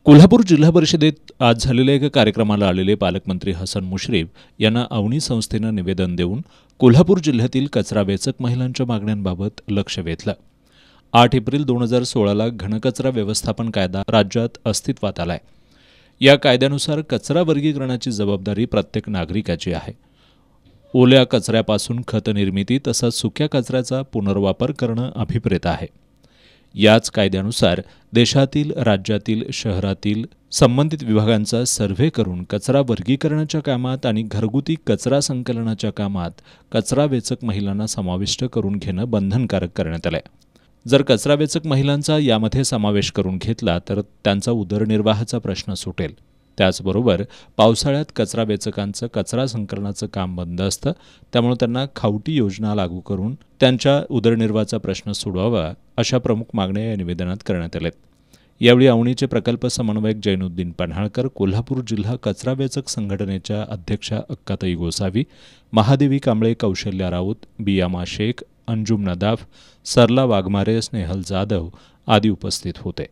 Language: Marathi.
कोल्हापूर जिल्हा परिषदेत आज झालेल्या एका कार्यक्रमाला आलेले पालकमंत्री हसन मुश्रीफ यांना अवनी संस्थेनं निवेदन देऊन कोल्हापूर जिल्ह्यातील कचरा वेचक महिलांच्या मागण्यांबाबत लक्ष वेधलं। 8 एप्रिल 2016ला घनकचरा व्यवस्थापन कायदा राज्यात अस्तित्वात आलाय। या कायद्यानुसार कचरा वर्गीकरणाची जबाबदारी प्रत्येक नागरिकाची आहे। ओल्या कचऱ्यापासून खत निर्मिती तसंच सुक्या कचऱ्याचा पुनर्वापर करणं अभिप्रेत आहे। याच कायद्यानुसार देशातील, राज्यातील, शहरातील संबंधित विभागांचा सर्व्हे करून कचरा वर्गीकरणाच्या कामात आणि घरगुती कचरा संकलनाच्या कामात कचरा वेचक महिलांना समाविष्ट करून घेणं बंधनकारक करण्यात आलंय। जर कचरा वेचक महिलांचा यामध्ये समावेश करून घेतला तर त्यांचा उदरनिर्वाहाचा प्रश्न सुटेल। त्याचबरोबर पावसाळ्यात कचरा वेचकांचं कचरा संकलनाचं काम बंद असतं, त्यामुळे त्यांना खावटी योजना लागू करून त्यांच्या उदरनिर्वाहाचा प्रश्न सोडवावा अशा प्रमुख मागण्या या निवेदनात करण्यात आल्यात। यावेळी अवनीचे प्रकल्प समन्वयक जैनुद्दीन पन्हाळकर, कोल्हापूर जिल्हा कचरा वेचक संघटनेच्या अध्यक्षा अक्काताई गोसावी, महादेवी कांबळे, कौशल्या राऊत, बियामा शेख, अंजुम नदाफ, सरला वाघमारे, स्नेहल जाधव आदी उपस्थित होते।